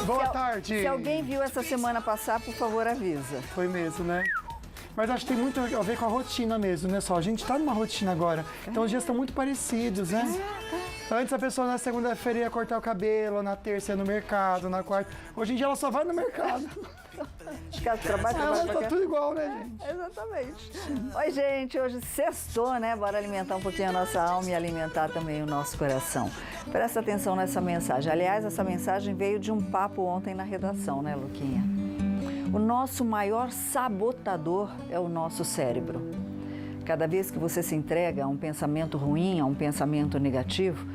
Boa tarde. Se alguém viu essa semana passar, por favor, avisa. Foi mesmo, né? Mas acho que tem muito a ver com a rotina mesmo, né? Só a gente tá numa rotina agora. Então os dias estão muito parecidos, né? Antes a pessoa na segunda-feira ia cortar o cabelo, na terça ia no mercado, na quarta. Hoje em dia ela só vai no mercado. Trabalho Tá tudo igual, né, gente? Exatamente. Oi, gente, hoje sextou, né? Bora alimentar um pouquinho a nossa alma e alimentar também o nosso coração. Presta atenção nessa mensagem. Aliás, essa mensagem veio de um papo ontem na redação, né, Luquinha? O nosso maior sabotador é o nosso cérebro. Cada vez que você se entrega a um pensamento ruim, a um pensamento negativo,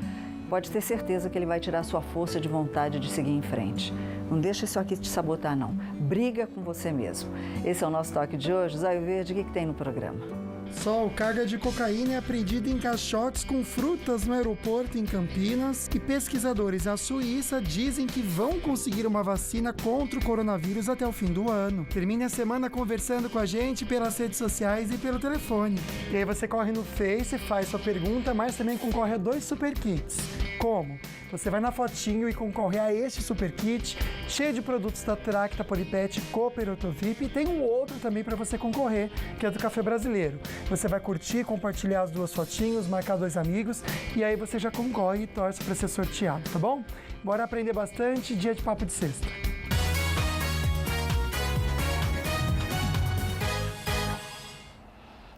pode ter certeza que ele vai tirar sua força de vontade de seguir em frente. Não deixa isso aqui te sabotar, não. Briga com você mesmo. Esse é o nosso toque de hoje. Zóio Verde, o que tem no programa? Sol, carga de cocaína é apreendida em caixotes com frutas no aeroporto em Campinas e pesquisadores na Suíça dizem que vão conseguir uma vacina contra o coronavírus até o fim do ano. Termine a semana conversando com a gente pelas redes sociais e pelo telefone. E aí você corre no Face, faz sua pergunta, mas também concorre a 2 super kits. Como? Você vai na fotinho e concorre a este super kit, cheio de produtos da Tracta, Polipet, Cooper, Otovip, e tem um outro também para você concorrer, que é do Café Brasileiro. Você vai curtir, compartilhar as 2 fotinhos, marcar 2 amigos, e aí você já concorre e torce para ser sorteado, tá bom? Bora aprender bastante, dia de papo de sexta.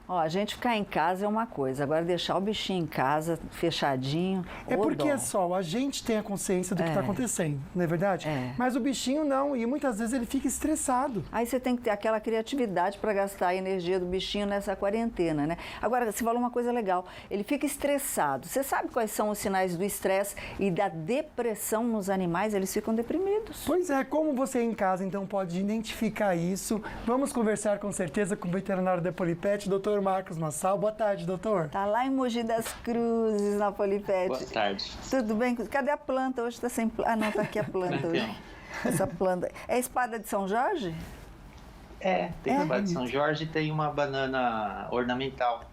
Ó, a gente ficar em casa é uma coisa, agora deixar o bichinho em casa, fechadinho... É porque, Sol, a gente tem a consciência do que está acontecendo, não é verdade? Mas o bichinho não, e muitas vezes ele fica estressado. Aí você tem que ter aquela criatividade para gastar a energia do bichinho nessa quarentena, né? Agora, você falou uma coisa legal, ele fica estressado. Você sabe quais são os sinais do estresse e da depressão nos animais? Eles ficam deprimidos. Pois é, como você em casa, então, pode identificar isso? Vamos conversar com certeza com o veterinário da Polipet, Dr. Marcos Massal. Boa tarde, doutor. Tá lá em Mogi das Cruzes, na Polipet. Boa tarde. Tudo bem? Cadê a planta? Hoje tá sem planta. Ah, não, tá aqui a planta hoje. Essa planta. É a espada de São Jorge? Tem a espada de São Jorge e tem uma banana ornamental.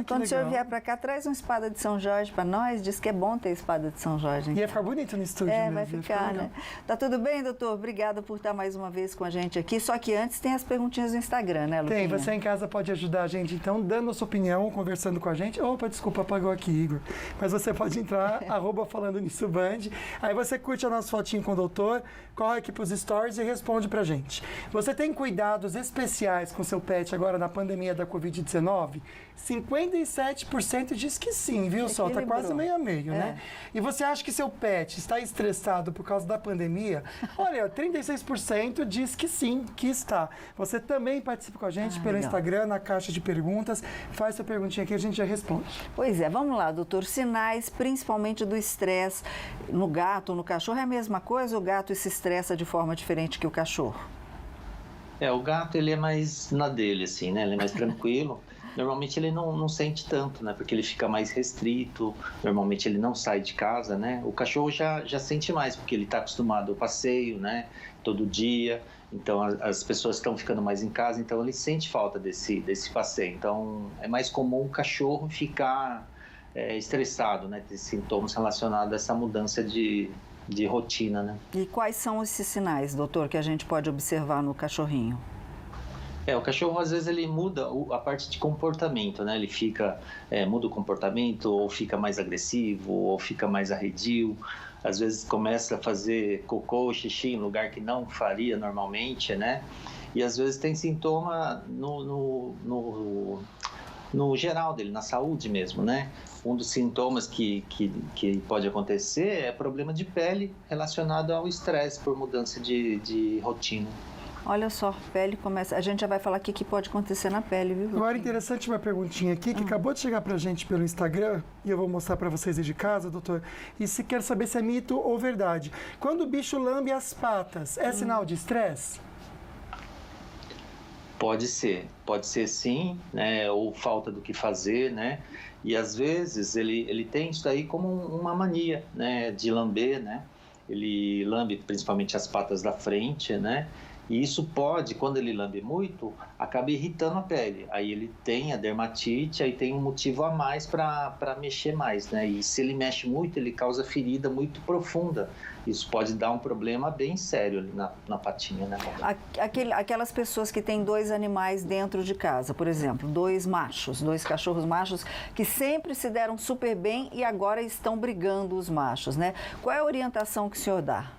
Quando o senhor vier pra cá, traz uma espada de São Jorge pra nós. Diz que é bom ter espada de São Jorge. Ia ficar bonito no estúdio, né? Vai ficar, né? Tá tudo bem, doutor? Obrigada por estar mais uma vez com a gente aqui. Só que antes tem as perguntinhas do Instagram, né, Luquinha? Tem. Você em casa pode ajudar a gente, então, dando a sua opinião, conversando com a gente. Opa, desculpa, apagou aqui, Igor. Mas você pode entrar, @falando nisso Band. Aí você curte a nossa fotinho com o doutor, corre aqui pros stories e responde pra gente. Você tem cuidados especiais com seu pet agora na pandemia da Covid-19? 57% diz que sim, viu, Sol? Tá quase meio a meio, né? E você acha que seu pet está estressado por causa da pandemia? Olha, 36% diz que sim, que está. Você também participa com a gente pelo Instagram, na caixa de perguntas. Faz sua perguntinha aqui, a gente já responde. Pois é, vamos lá, doutor. Sinais, principalmente do estresse no gato, no cachorro, é a mesma coisa ou o gato se estressa de forma diferente que o cachorro? O gato, ele é mais na dele, assim, né? Ele é mais tranquilo. Normalmente ele não sente tanto, né? Porque ele fica mais restrito, normalmente ele não sai de casa, né? O cachorro já sente mais, porque ele está acostumado ao passeio, né? Todo dia, então as pessoas estão ficando mais em casa, então ele sente falta desse passeio. Então é mais comum o cachorro ficar estressado, né? Ter sintomas relacionados a essa mudança de rotina, né? E quais são esses sinais, doutor, que a gente pode observar no cachorrinho? O cachorro às vezes ele muda a parte de comportamento, né? Ele fica, muda o comportamento, ou fica mais agressivo, ou fica mais arredio. Às vezes começa a fazer cocô ou xixi em lugar que não faria normalmente, né? E às vezes tem sintoma no geral dele, na saúde mesmo, né? Um dos sintomas que pode acontecer é problema de pele relacionado ao estresse por mudança de rotina. Olha só, pele começa... A gente já vai falar o que pode acontecer na pele, viu? Agora, interessante uma perguntinha aqui, que acabou de chegar pra gente pelo Instagram, e eu vou mostrar pra vocês aí de casa, doutor, e se quer saber se é mito ou verdade. Quando o bicho lambe as patas, é sinal de estresse? Pode ser sim, né? Ou falta do que fazer, né? E às vezes ele tem isso aí como uma mania, né? De lamber, né? Ele lambe principalmente as patas da frente, né? E isso pode, quando ele lambe muito, acaba irritando a pele. Aí ele tem a dermatite, aí tem um motivo a mais para mexer mais, né? E se ele mexe muito, ele causa ferida muito profunda. Isso pode dar um problema bem sério ali na patinha, né? Aquelas pessoas que têm 2 animais dentro de casa, por exemplo, 2 machos, 2 cachorros machos, que sempre se deram super bem e agora estão brigando os machos, né? Qual é a orientação que o senhor dá?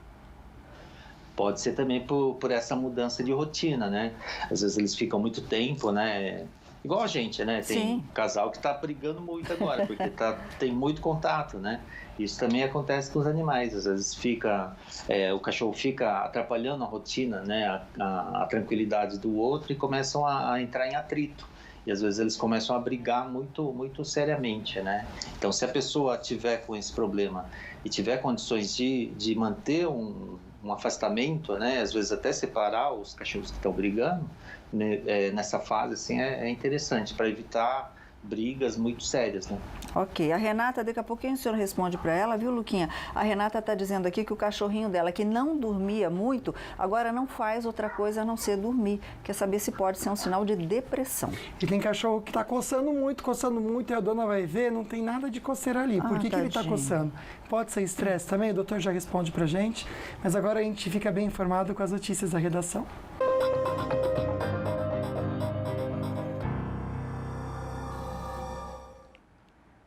Pode ser também por essa mudança de rotina, né? Às vezes eles ficam muito tempo, né? Igual a gente, né? Tem Sim. um casal que está brigando muito agora, porque tem muito contato, né? Isso também acontece com os animais. Às vezes o cachorro fica atrapalhando a rotina, né? A tranquilidade do outro e começam a entrar em atrito. E às vezes eles começam a brigar muito, muito seriamente, né? Então, se a pessoa tiver com esse problema e tiver condições de manter um afastamento, né? Às vezes até separar os cachorros que estão brigando, né? Nessa fase, assim, é interessante para evitar brigas muito sérias, né? Ok, a Renata, daqui a pouquinho o senhor responde para ela, viu, Luquinha? A Renata está dizendo aqui que o cachorrinho dela, que não dormia muito, agora não faz outra coisa a não ser dormir. Quer saber se pode ser um sinal de depressão. E tem cachorro que está coçando muito, e a dona vai ver, não tem nada de coceira ali. Por que ele está coçando? Pode ser estresse também? O doutor já responde pra gente, mas agora a gente fica bem informado com as notícias da redação.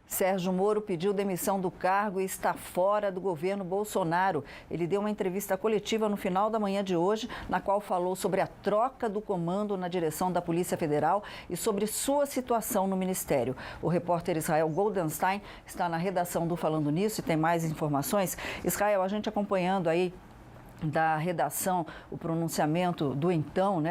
Sérgio Moro pediu demissão do cargo e está fora do governo Bolsonaro. Ele deu uma entrevista coletiva no final da manhã de hoje, na qual falou sobre a troca do comando na direção da Polícia Federal e sobre sua situação no Ministério. O repórter Israel Goldenstein está na redação do Falando Nisso e tem mais informações. Israel, a gente acompanhando aí da redação o pronunciamento do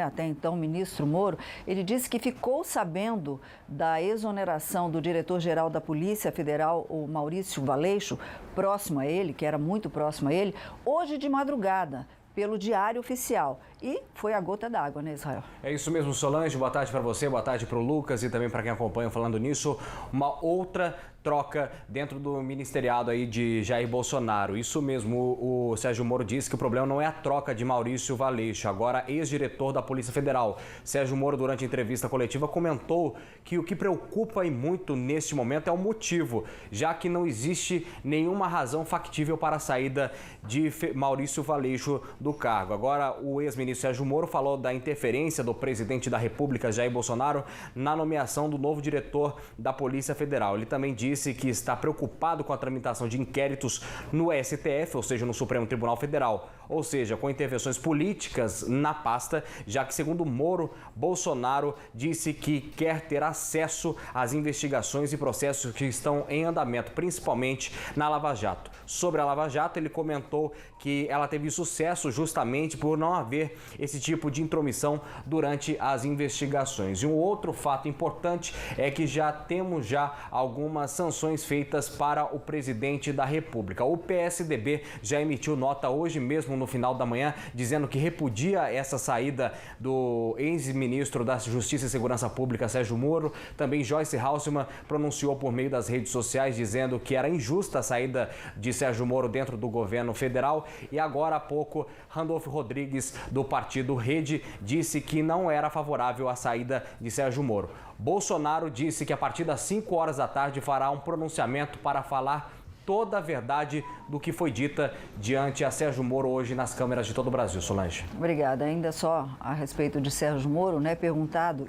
até então, ministro Moro, ele disse que ficou sabendo da exoneração do diretor-geral da Polícia Federal, o Maurício Valeixo, próximo a ele, que era muito próximo a ele, hoje de madrugada, pelo Diário Oficial. E foi a gota d'água, né, Israel? É isso mesmo, Solange. Boa tarde para você, boa tarde para o Lucas e também para quem acompanha Falando Nisso. Uma outra troca dentro do ministeriado aí de Jair Bolsonaro. Isso mesmo, o Sérgio Moro disse que o problema não é a troca de Maurício Valeixo, agora ex-diretor da Polícia Federal. Sérgio Moro, durante a entrevista coletiva, comentou que o que preocupa e muito neste momento é o motivo, já que não existe nenhuma razão factível para a saída de Maurício Valeixo do cargo. Agora, o ex-ministro Sérgio Moro falou da interferência do presidente da República, Jair Bolsonaro, na nomeação do novo diretor da Polícia Federal. Ele também disse que está preocupado com a tramitação de inquéritos no STF, ou seja, no Supremo Tribunal Federal, ou seja, com intervenções políticas na pasta, já que, segundo Moro, Bolsonaro disse que quer ter acesso às investigações e processos que estão em andamento, principalmente na Lava Jato. Sobre a Lava Jato, ele comentou que ela teve sucesso justamente por não haver esse tipo de intromissão durante as investigações. E um outro fato importante é que já temos algumas sanções feitas para o presidente da República. O PSDB já emitiu nota hoje mesmo no final da manhã, dizendo que repudia essa saída do ex-ministro da Justiça e Segurança Pública, Sérgio Moro. Também Joyce Halsemann pronunciou por meio das redes sociais, dizendo que era injusta a saída de Sérgio Moro dentro do governo federal. E agora há pouco, Randolfo Rodrigues, do partido Rede, disse que não era favorável à saída de Sérgio Moro. Bolsonaro disse que a partir das 5 horas da tarde fará um pronunciamento para falar toda a verdade do que foi dita diante a Sérgio Moro hoje nas câmeras de todo o Brasil. Solange. Obrigada. Ainda só a respeito de Sérgio Moro, né, perguntado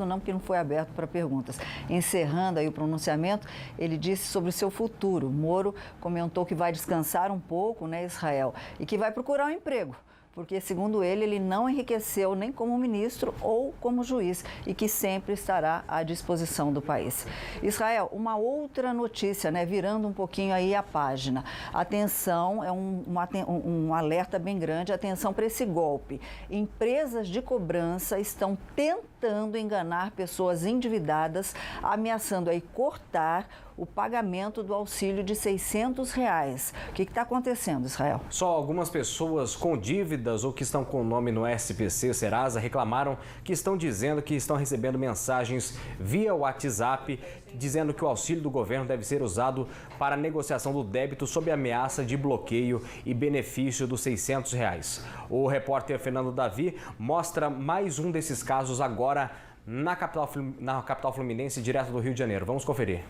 não, porque não foi aberto para perguntas. Encerrando aí o pronunciamento, ele disse sobre o seu futuro. Moro comentou que vai descansar um pouco, né, Israel, e que vai procurar um emprego. Porque, segundo ele não enriqueceu nem como ministro ou como juiz e que sempre estará à disposição do país. Israel, uma outra notícia, né, virando um pouquinho aí a página. Atenção, é um alerta bem grande, atenção para esse golpe. Empresas de cobrança estão tentando enganar pessoas endividadas, ameaçando aí cortar o pagamento do auxílio de R$600. O que está acontecendo, Israel? Só algumas pessoas com dívidas ou que estão com o nome no SPC Serasa reclamaram que estão dizendo que estão recebendo mensagens via WhatsApp dizendo que o auxílio do governo deve ser usado para a negociação do débito sob ameaça de bloqueio e benefício dos R$600. O repórter Fernando Davi mostra mais um desses casos agora na capital fluminense, direto do Rio de Janeiro. Vamos conferir.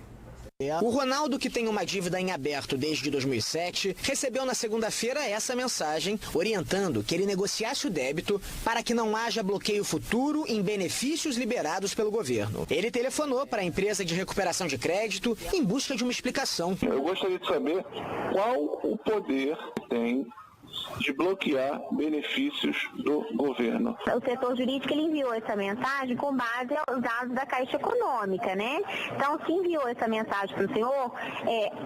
O Ronaldo, que tem uma dívida em aberto desde 2007, recebeu na segunda-feira essa mensagem orientando que ele negociasse o débito para que não haja bloqueio futuro em benefícios liberados pelo governo. Ele telefonou para a empresa de recuperação de crédito em busca de uma explicação. Eu gostaria de saber qual o poder tem de bloquear benefícios do governo. O setor jurídico ele enviou essa mensagem com base aos dados da Caixa Econômica, né? Então, se enviou essa mensagem para o senhor,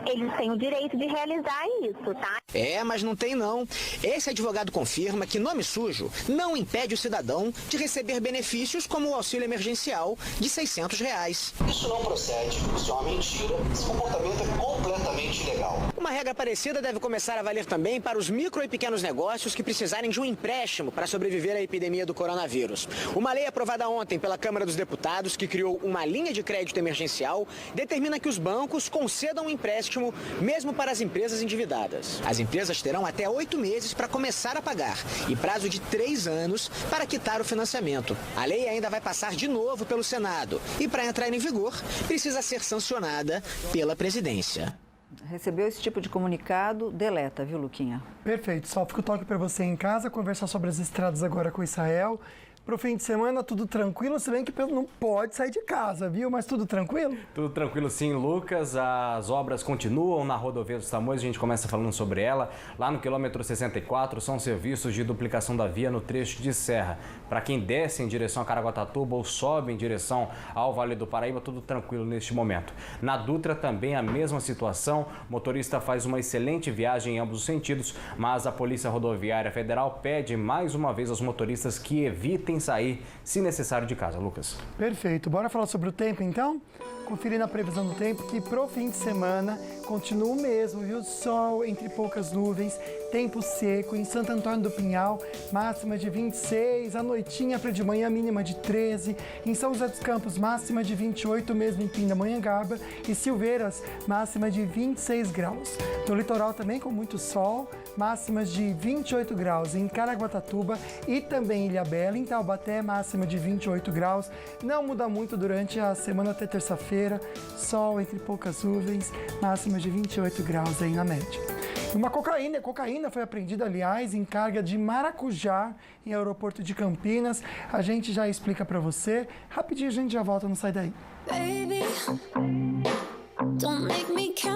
eles têm o direito de realizar isso, tá? Mas não tem não. Esse advogado confirma que nome sujo não impede o cidadão de receber benefícios como o auxílio emergencial de R$600. Isso não procede, isso é uma mentira, esse comportamento é completamente ilegal. Uma regra parecida deve começar a valer também para os micro e pequenos negócios que precisarem de um empréstimo para sobreviver à epidemia do coronavírus. Uma lei aprovada ontem pela Câmara dos Deputados, que criou uma linha de crédito emergencial, determina que os bancos concedam um empréstimo mesmo para as empresas endividadas. As empresas terão até 8 meses para começar a pagar e prazo de 3 anos para quitar o financiamento. A lei ainda vai passar de novo pelo Senado e, para entrar em vigor, precisa ser sancionada pela presidência. Recebeu esse tipo de comunicado, deleta, viu, Luquinha? Perfeito, só fica o toque para você em casa, conversar sobre as estradas agora com Israel. Pro fim de semana, tudo tranquilo, se bem que não pode sair de casa, viu? Mas tudo tranquilo? Tudo tranquilo sim, Lucas. As obras continuam na rodovia dos Tamoios, a gente começa falando sobre ela. Lá no quilômetro 64, são serviços de duplicação da via no trecho de serra. Para quem desce em direção a Caraguatatuba ou sobe em direção ao Vale do Paraíba, tudo tranquilo neste momento. Na Dutra também a mesma situação, o motorista faz uma excelente viagem em ambos os sentidos, mas a Polícia Rodoviária Federal pede mais uma vez aos motoristas que evitem sair, se necessário, de casa. Lucas. Perfeito. Bora falar sobre o tempo, então? Conferindo a previsão do tempo, que pro fim de semana continua o mesmo, viu? Sol entre poucas nuvens, tempo seco. Em Santo Antônio do Pinhal, máxima de 26, a noitinha para de manhã, mínima de 13. Em São José dos Campos, máxima de 28, mesmo em Pindamonhangaba. E Silveiras, máxima de 26 graus. No litoral também com muito sol, máximas de 28 graus em Caraguatatuba e também em Ilhabela. Em Taubaté, máxima de 28 graus. Não muda muito durante a semana até terça-feira. Sol entre poucas nuvens, máxima de 28 graus aí na média. Uma cocaína foi apreendida, aliás, em carga de maracujá em aeroporto de Campinas. A gente já explica para você. Rapidinho a gente já volta, não sai daí. Baby, don't make